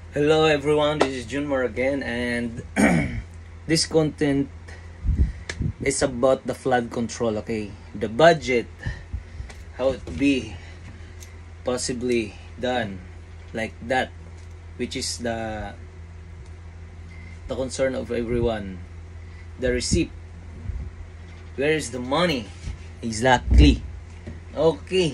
Hello everyone, this is Junmar again, and this content is about the flood control, okay? The budget, how it be possibly done like that, which is the concern of everyone. The receipt, where is the money? Exactly. Okay.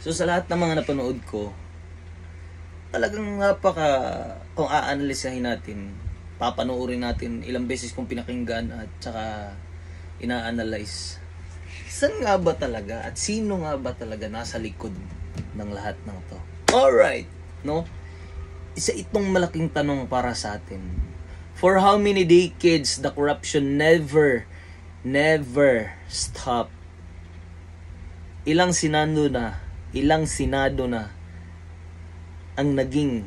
So sa lahat ng mga napanood ko, talagang kung aanalisahin natin, papanoorin natin ilang beses kong pinakinggan at saka ina-analyze. Saan nga ba talaga at sino nga ba talaga nasa likod ng lahat ng to? Alright, no? Isa itong malaking tanong para sa atin. For how many decades the corruption never stop? Ilang senado na ang naging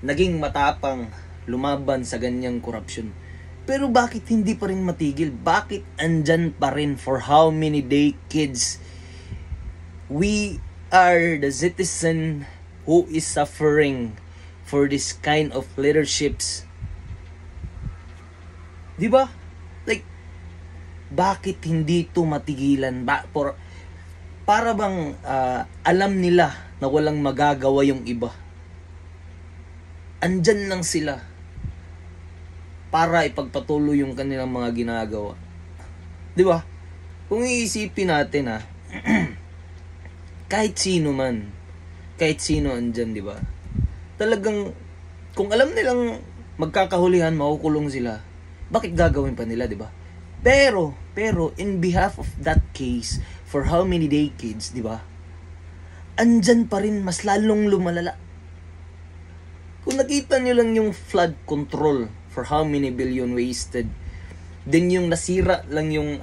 naging matapang lumaban sa ganyang korupsyon. Pero bakit hindi pa rin matigil? Bakit andyan pa rin for how many decades? We are the citizen who is suffering for this kind of leaderships. Di ba? Like, bakit hindi to matigilan? Para bang alam nila na walang magagawa yung iba. Andyan lang sila para ipagpatuloy yung kanilang mga ginagawa. 'Di ba? Kung iisipin natin kahit sino andyan, 'di ba? Talagang kung alam nilang magkakahulihan, makukulong sila, bakit gagawin pa nila, 'di ba? Pero in behalf of that case, for how many decades, 'di ba? Andyan pa rin, mas lalong lumalala. Kung nakita nyo lang yung flood control for how many billion wasted, then yung nasira lang yung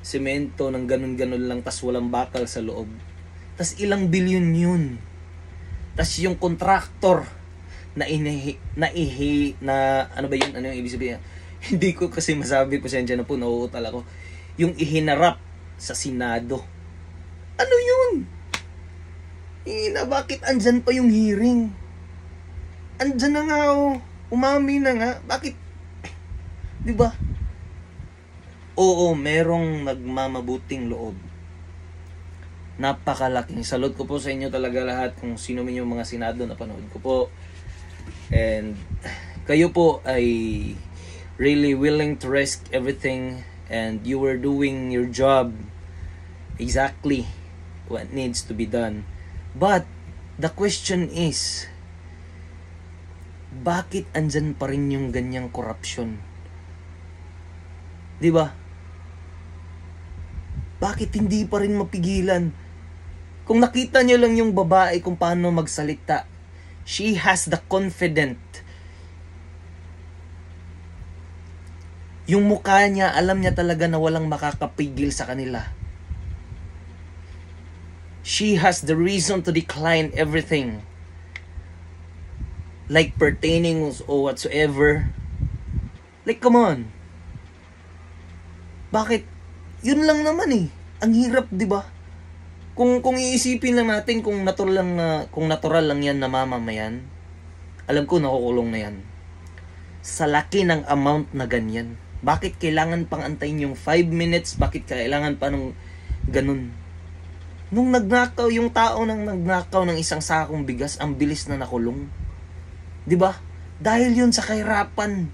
semento ng ganun-ganun lang, tas walang bakal sa loob. Tas ilang billion yun. Tas yung contractor ano ba yun? Ano yung ibig sabihin? Hindi ko kasi masabi, pasensya na po, nauutal ako. Yung ihinarap sa Senado. Ano yun? Bakit andyan pa yung hearing? Andyan na nga umami na nga. Bakit? Di ba? Oo, merong nagmamabuting loob. Napakalaking salute ko po sa inyo talaga lahat, kung sino man yung mga Senado na panood ko po. And kayo po ay really willing to risk everything, and you were doing your job exactly what needs to be done. But the question is, bakit andyan pa rin yung ganyang corruption? 'Di ba? Bakit hindi pa rin mapigilan? Kung nakita niyo lang yung babae kung paano magsalita, she has the confident. Yung mukha niya, alam niya talaga na walang makakapigil sa kanila. She has the reason to decline everything, like pertaining or whatsoever. Like, come on. Bakit? Yun lang naman eh. Ang hirap, di ba? Kung iisipin lang natin kung natural lang yan na mamamayan, alam ko nakukulong na yan. Sa laki ng amount na ganyan, bakit kailangan pang antayin yung 5 minutes? Bakit kailangan pa nung ganun? Nung nagnakaw yung tao nagnakaw ng isang sakong bigas, ang bilis na nakulong. 'Di ba? Dahil yun sa kahirapan.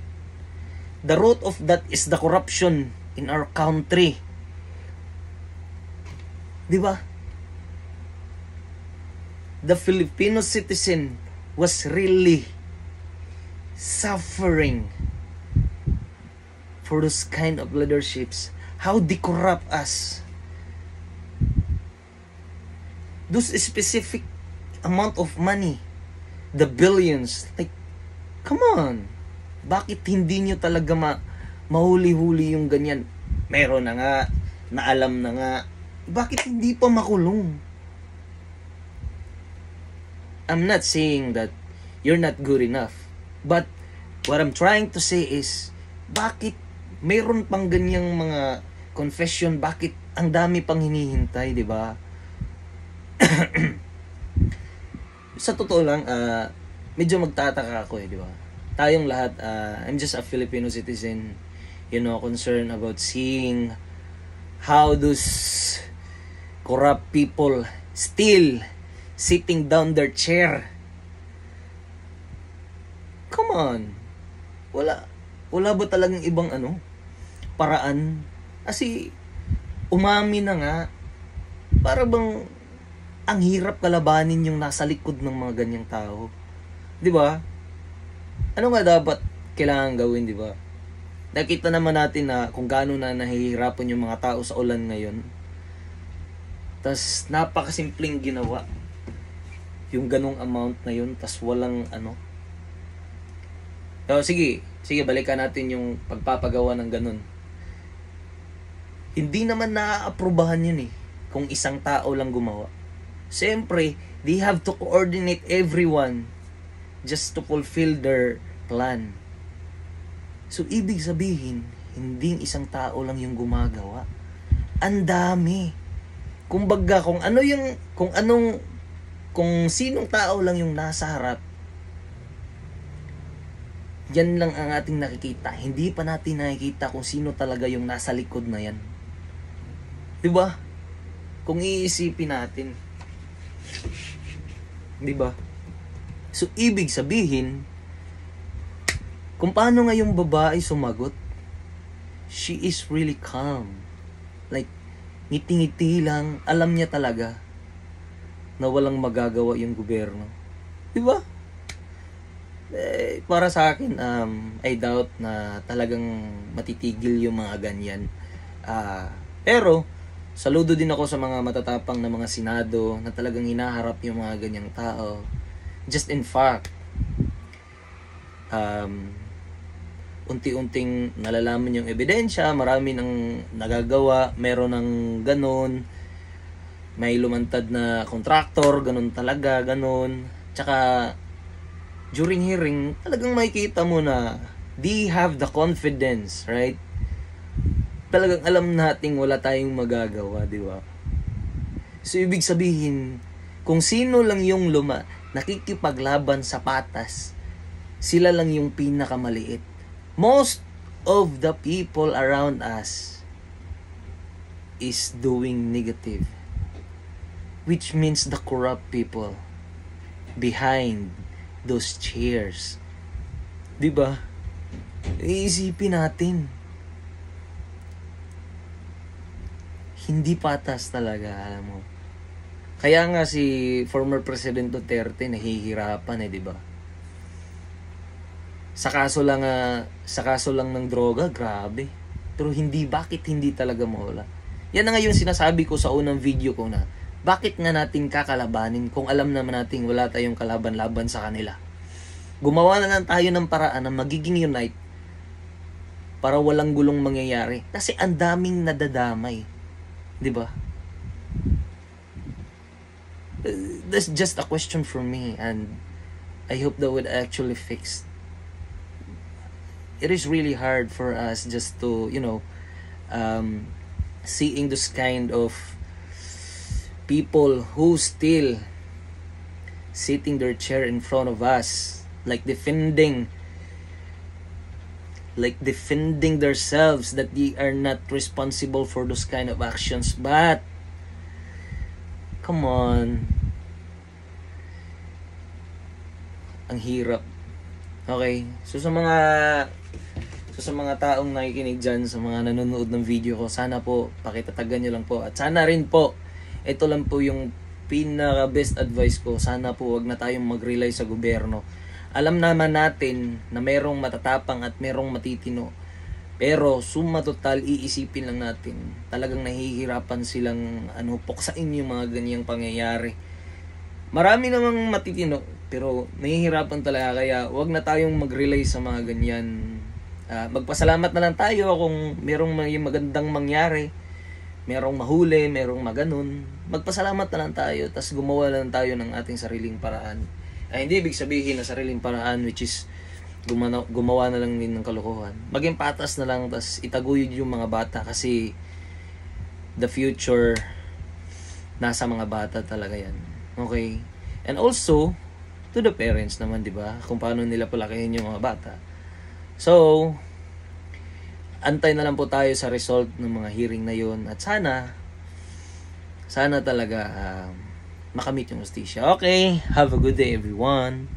The root of that is the corruption in our country. 'Di ba? The Filipino citizen was really suffering for those kind of leaderships. How they corrupt us. Those specific amount of money, the billions, like, come on. Bakit hindi nyo talaga mahuli-huli yung ganyan? Meron na nga, naalam na nga. Bakit hindi pa makulong? I'm not saying that you're not good enough. But what I'm trying to say is, bakit mayroon pang ganyang mga confession? Bakit ang dami pang hinihintay, di ba? Sa totoo lang, medyo magtataka ako di ba? Tayong lahat, I'm just a Filipino citizen, concerned about seeing how those corrupt people still sitting down their chair. Come on. Wala ba talagang ibang paraan? Kasi umami na nga, para bang ang hirap kalabanin yung nasa likod ng mga ganyang tao. 'Di ba? Ano nga dapat kailangan gawin, 'di ba? Nakita naman natin na kung gaano na nahihirapan yung mga tao sa ulan ngayon. Tas napakasimpleng ginawa yung ganong amount na yun, tas walang So, sige, balikan natin yung pagpapagawa ng ganun. Hindi naman naaaprubahan yun kung isang tao lang gumawa. Siyempre, they have to coordinate everyone just to fulfill their plan. So, ibig sabihin, hindi isang tao lang yung gumagawa. Ang dami. Kumbaga, kung sinong tao lang yung nasa harap, yan lang ang ating nakikita. Hindi pa natin nakikita kung sino talaga yung nasa likod na yan. 'Di ba? Kung iisipin natin. 'Di ba? So, ibig sabihin, kung paano nga yung babae sumagot, she is really calm. Like, ngiti-ngiti lang, alam niya talaga na walang magagawa yung gobyerno. 'Di ba? Para sa akin, I doubt na talagang matitigil yung mga ganyan. Pero, saludo din ako sa mga matatapang na mga senado na talagang hinaharap yung mga ganyang tao. Just in fact, unti-unting nalalaman yung ebidensya, marami nang nagagawa, meron ng ganon, may lumantad na kontraktor, ganon talaga, ganon. Tsaka, during hearing, talagang makikita mo na they have the confidence, right? Talagang alam nating wala tayong magagawa, di ba? So, ibig sabihin, kung sino lang yung nakikipaglaban sa patas, sila lang yung pinakamaliit. Most of the people around us is doing negative, which means the corrupt people behind those chairs. 'Di ba? Iisipin natin. Hindi patas talaga, alam mo. Kaya nga si former President Duterte nahihirapan 'di ba? Sa kaso lang ng droga, grabe. Pero bakit hindi talaga mawala? Yan na nga yung sinasabi ko sa unang video ko na bakit nga natin kakalabanin kung alam naman natin wala tayong kalaban-laban sa kanila? Gumawa na lang tayo ng paraan na magiging unite para walang gulong mangyayari. Kasi ang daming nadadamay. 'Di ba? That's just a question for me, and I hope that would actually fix. It is really hard for us just to, seeing this kind of people who still sitting their chair in front of us, like defending themselves that they are not responsible for those kind of actions. But come on, ang hirap. Okay, so sa mga taong nakikinig dyan, sa mga nanonood ng video ko, sana po pakitatagan nyo lang po, at sana rin po, ito lang po yung pinaka best advice ko, sana po wag na tayong mag-rely sa gobyerno. Alam naman natin na merong matatapang at merong matitino, pero summa total, iisipin lang natin, talagang nahihirapan silang puksain yung mga ganyang pangyayari. Marami namang matitino, pero nahihirapan talaga, kaya wag na tayong mag-rely sa mga ganyan. Magpasalamat na lang tayo kung merong magandang mangyari, merong mahuli, merong maganon. Magpasalamat na lang tayo, tas gumawa na lang tayo ng ating sariling paraan. Hindi ibig sabihin na sariling paraan which is gumawa na lang din ng kalokohan. Maging patas na lang, tas itaguyod yung mga bata, kasi the future nasa mga bata talaga yan. Okay? And also, to the parents naman, di ba? Kung paano nila palakihin yung mga bata. So, antay na lang po tayo sa result ng mga hearing na yun. At sana talaga makamit yung justisya. Okay, have a good day everyone.